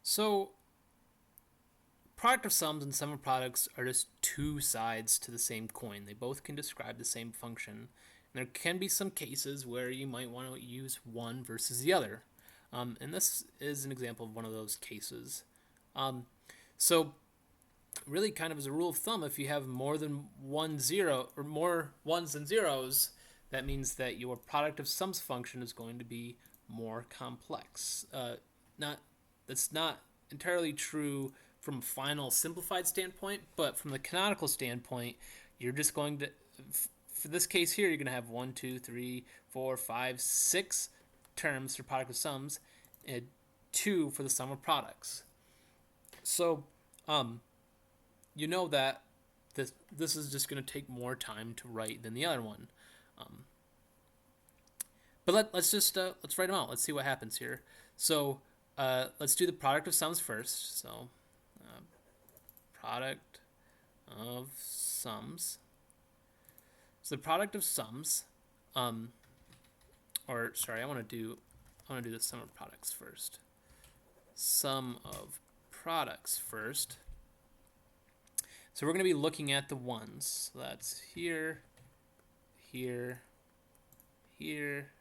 So, product of sums and sum of products are just two sides to the same coin. They both can describe the same function. And there can be some cases where you might want to use one versus the other. And this is an example of one of those cases. So, really, kind of as a rule of thumb, if you have more than one zero or more ones than zeros, that means that your product of sums function is going to be more complex. That's not entirely true from a final simplified standpoint, but from the canonical standpoint, you're just going to, for this case here, you're going to have 1, 2, 3, 4, 5, 6 terms for product of sums, and 2 for the sum of products. So, you know that this is just going to take more time to write than the other one. But let's write them out. Let's see what happens here. So let's do the product of sums first. So product of sums. So the product of sums, or sorry, I want to do the sum of products first. Sum of products first. So we're going to be looking at the ones. So that's here, here, here,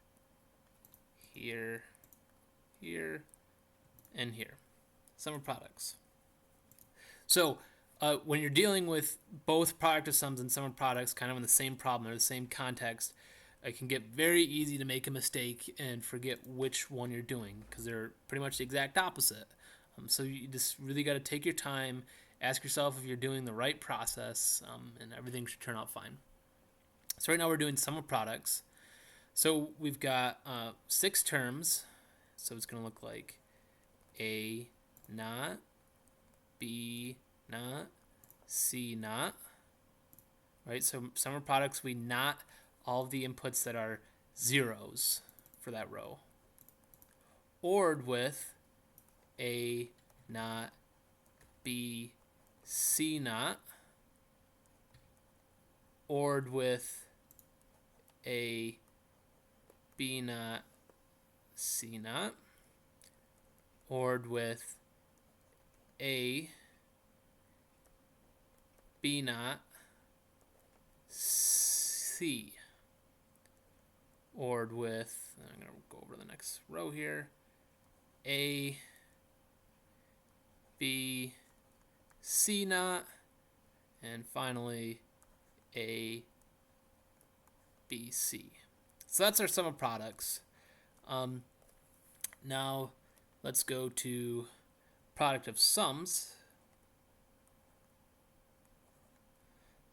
here, here, and here. Sum of products. So when you're dealing with both product of sums and sum of products kind of in the same problem or the same context, it can get very easy to make a mistake and forget which one you're doing because they're pretty much the exact opposite. So you just really got to take your time, ask yourself if you're doing the right process, and everything should turn out fine. So right now we're doing sum of products. So we've got 6 terms. So it's going to look like A naught, B naught, C naught. Right, so sum of products, we not all of the inputs that are zeros for that row. ORed with A naught, B, C naught. ORed with A, B naught, C naught. ORed with A, B naught, C. ORed with, I'm going to go over the next row here, A, B, C naught, and finally A, B, C. So that's our sum of products. Now let's go to product of sums.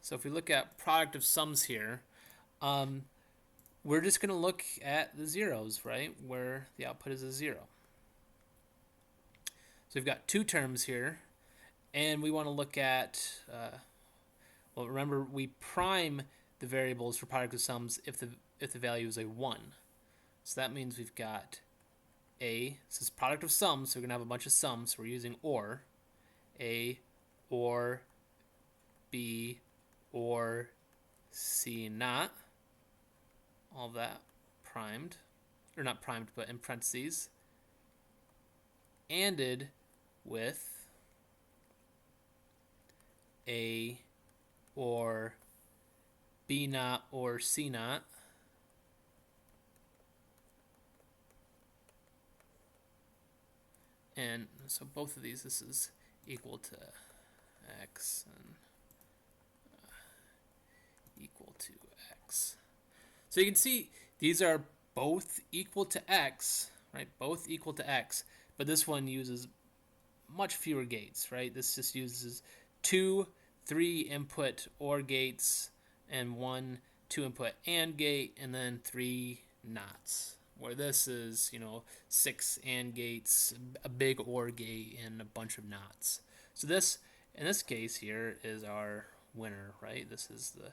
So if we look at product of sums here, we're just going to look at the zeros, right, where the output is a 0. So we've got 2 terms here, and we want to look at, well, remember we prime the variables for product of sums if the value is a 1. So that means we've got A, this is product of sums, so we're going to have a bunch of sums, so we're using OR, A, OR, B, OR, C naught, all that primed, or not primed, but in parentheses, ANDed with A, or B naught, or C naught, and so both of these, this is equal to X and equal to X. So you can see these are both equal to X, right? Both equal to X, but this one uses much fewer gates, right? This just uses 2 3 input OR gates and 1 2 input AND gate, and then 3 NOTs. Where this is, 6 AND gates, a big OR gate, and a bunch of NOTs. So this, in this case here, is our winner, right? This is the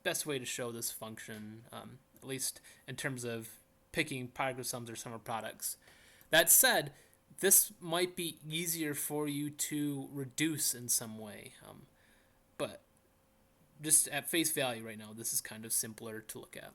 best way to show this function, at least in terms of picking product of sums or sum of products. That said, this might be easier for you to reduce in some way, but just at face value right now, this is kind of simpler to look at.